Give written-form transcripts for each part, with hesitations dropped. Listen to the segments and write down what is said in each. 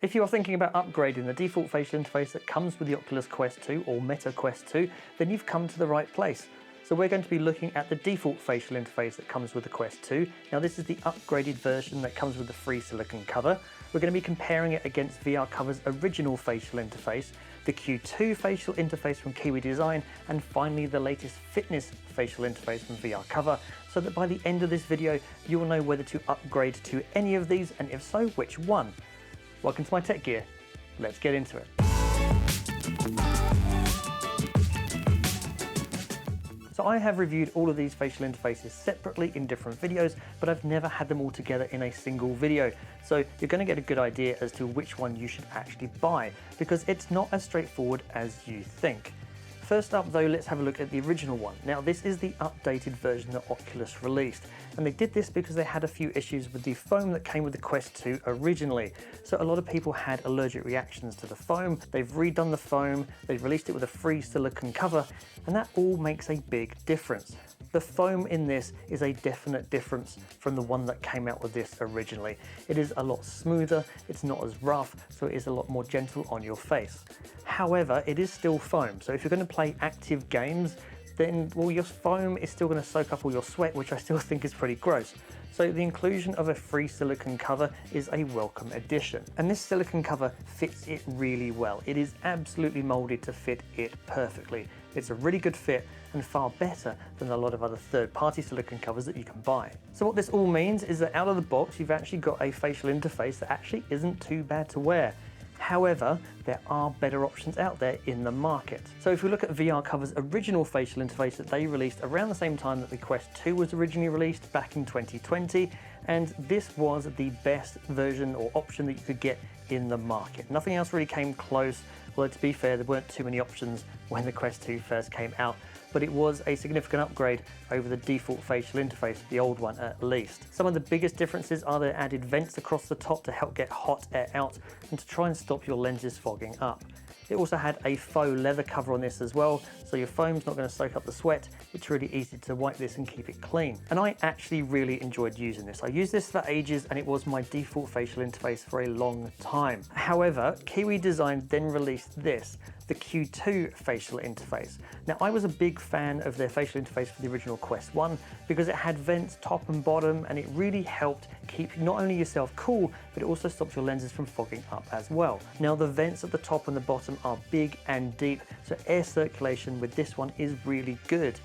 If you are thinking about upgrading the default facial interface that comes with the Oculus Quest 2 or Meta Quest 2, then you've come to the right place. So we're going to be looking at the default facial interface that comes with the Quest 2. Now this is the upgraded version that comes with the free silicone cover. We're going to be comparing it against VRCover's original facial interface, the Q2 facial interface from Kiwi Design, and finally the latest fitness facial interface from VRCover, so that by the end of this video you will know whether to upgrade to any of these, and if so, which one. Welcome to my tech gear. Let's get into it. So I have reviewed all of these facial interfaces separately in different videos, but I've never had them all together in a single video. So you're going to get a good idea as to which one you should actually buy, because it's not as straightforward as you think. First up though, let's have a look at the original one. Now this is the updated version that Oculus released, and they did this because they had a few issues with the foam that came with the Quest 2 originally. So a lot of people had allergic reactions to the foam. They've redone the foam, they've released it with a free silicone cover, and that all makes a big difference. The foam in this is a definite difference from the one that came out with this originally. It is a lot smoother, it's not as rough, so it is a lot more gentle on your face. However, it is still foam, so if you're going to play active games, then well, your foam is still going to soak up all your sweat, which I still think is pretty gross. So the inclusion of a free silicone cover is a welcome addition. And this silicone cover fits it really well. It is absolutely molded to fit it perfectly. It's a really good fit and far better than a lot of other third-party silicone covers that you can buy. So what this all means is that out of the box, you've actually got a facial interface that actually isn't too bad to wear. However, there are better options out there in the market. So if we look at VRCover's original facial interface that they released around the same time that the Quest 2 was originally released back in 2020, and this was the best version or option that you could get in the market. Nothing else really came close, although to be fair, there weren't too many options when the Quest 2 first came out, but it was a significant upgrade over the default facial interface, the old one at least. Some of the biggest differences are the added vents across the top to help get hot air out and to try and stop your lenses fogging up. It also had a faux leather cover on this as well, so your foam's not going to soak up the sweat. It's really easy to wipe this and keep it clean. And I actually really enjoyed using this. I used this for ages and it was my default facial interface for a long time. However, Kiwi Design then released this, the Q2 facial interface. Now I was a big fan of their facial interface for the original Quest 1 because it had vents top and bottom, and it really helped keep not only yourself cool, but it also stops your lenses from fogging up as well. Now the vents at the top and the bottom are big and deep, so air circulation with this one is really good.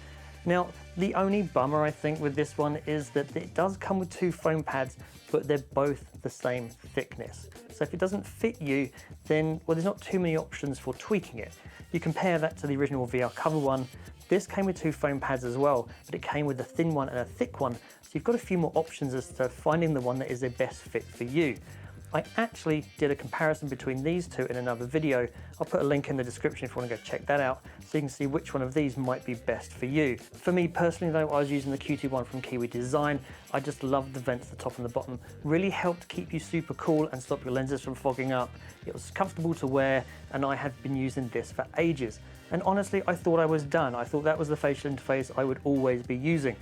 Now, the only bummer I think with this one is that it does come with two foam pads, but they're both the same thickness. So if it doesn't fit you, then, well, there's not too many options for tweaking it. You compare that to the original VRCover one. This came with two foam pads as well, but it came with a thin one and a thick one. So you've got a few more options as to finding the one that is the best fit for you. I actually did a comparison between these two in another video. I'll put a link in the description if you want to go check that out, so you can see which one of these might be best for you. For me personally though, I was using the Q2 one from Kiwi Design. I just loved the vents at the top and the bottom. Really helped keep you super cool and stop your lenses from fogging up. It was comfortable to wear, and I have been using this for ages. And honestly, I thought I was done. I thought that was the facial interface I would always be using.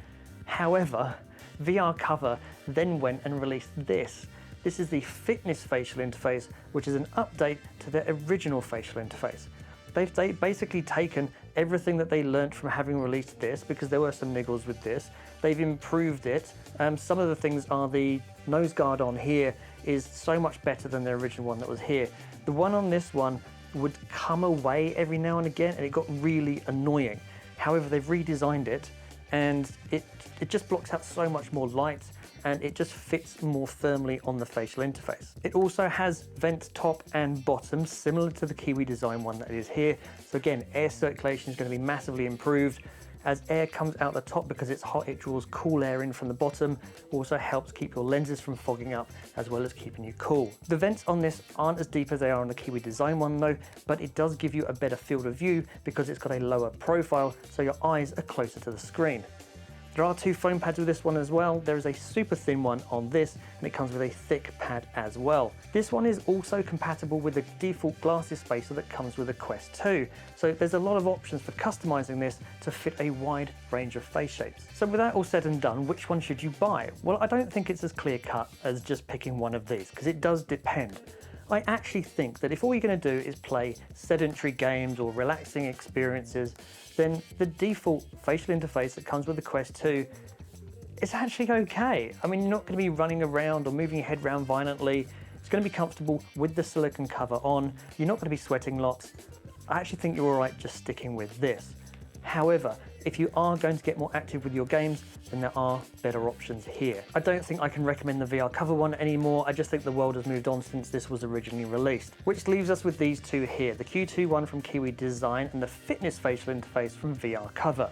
However, VRCover then went and released this. This is the fitness facial interface, which is an update to their original facial interface. They've basically taken everything that they learnt from having released this, because there were some niggles with this. They've improved it. Some of the things are the nose guard on here is so much better than the original one that was here. The one on this one would come away every now and again, and it got really annoying. However, they've redesigned it, and it just blocks out so much more light, and it just fits more firmly on the facial interface. It also has vents top and bottom, similar to the Kiwi Design one that is here. So again, air circulation is going to be massively improved. As air comes out the top, because it's hot, it draws cool air in from the bottom. Also helps keep your lenses from fogging up, as well as keeping you cool. The vents on this aren't as deep as they are on the Kiwi Design one though, but it does give you a better field of view because it's got a lower profile, so your eyes are closer to the screen. There are two foam pads with this one as well. There is a super thin one on this, and it comes with a thick pad as well. This one is also compatible with the default glasses spacer that comes with the Quest 2. So there's a lot of options for customizing this to fit a wide range of face shapes. So with that all said and done, which one should you buy? Well, I don't think it's as clear cut as just picking one of these, because it does depend. I actually think that if all you're going to do is play sedentary games or relaxing experiences, then the default facial interface that comes with the Quest 2 is actually okay. I mean, you're not going to be running around or moving your head around violently. It's going to be comfortable with the silicone cover on. You're not going to be sweating lots. I actually think you're all right just sticking with this. However, if you are going to get more active with your games, then there are better options here. I don't think I can recommend the VR cover one anymore. I just think the world has moved on since this was originally released. Which leaves us with these two here, the Q2 one from Kiwi Design and the Fitness facial interface from VR Cover.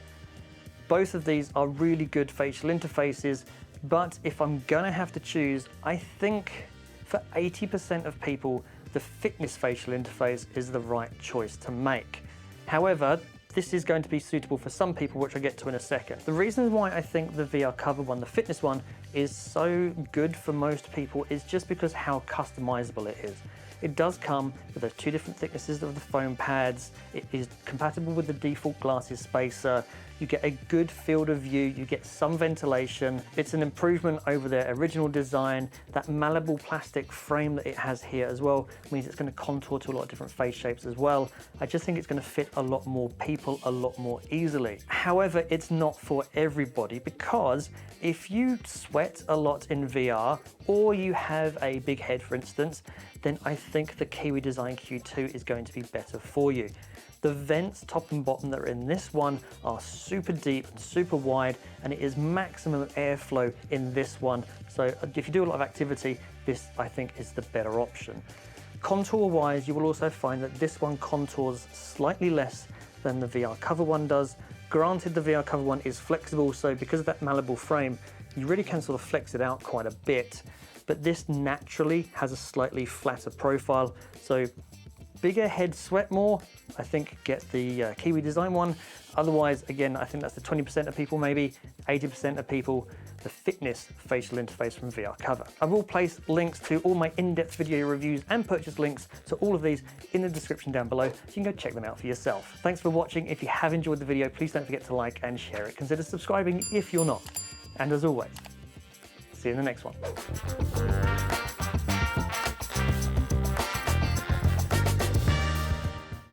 Both of these are really good facial interfaces, but if I'm gonna have to choose, I think for 80% of people, the Fitness facial interface is the right choice to make. However, this is going to be suitable for some people, which I'll get to in a second. The reason why I think the VR cover one, the Fitness one, is so good for most people is just because how customizable it is. It does come with those two different thicknesses of the foam pads. It is compatible with the default glasses spacer. You get a good field of view, you get some ventilation. It's an improvement over their original design. That malleable plastic frame that it has here as well means it's going to contour to a lot of different face shapes as well. I just think it's going to fit a lot more people a lot more easily. However, it's not for everybody, because if you sweat a lot in VR or you have a big head, for instance, then I think the Kiwi Design Q2 is going to be better for you. The vents, top and bottom, that are in this one are super deep and super wide, and it is maximum airflow in this one. So if you do a lot of activity, this I think is the better option. Contour wise, you will also find that this one contours slightly less than the VR cover one does. Granted, the VR cover one is flexible, so because of that malleable frame, you really can sort of flex it out quite a bit. But this naturally has a slightly flatter profile, so bigger head, sweat more, I think get the Kiwi Design one. Otherwise, again, I think that's the 20% of people, maybe 80% of people, the Fitness facial interface from VR Cover. I will place links to all my in-depth video reviews and purchase links to all of these in the description down below, so you can go check them out for yourself. Thanks for watching. If you have enjoyed the video, please don't forget to like and share it. Consider subscribing if you're not. And as always, see you in the next one.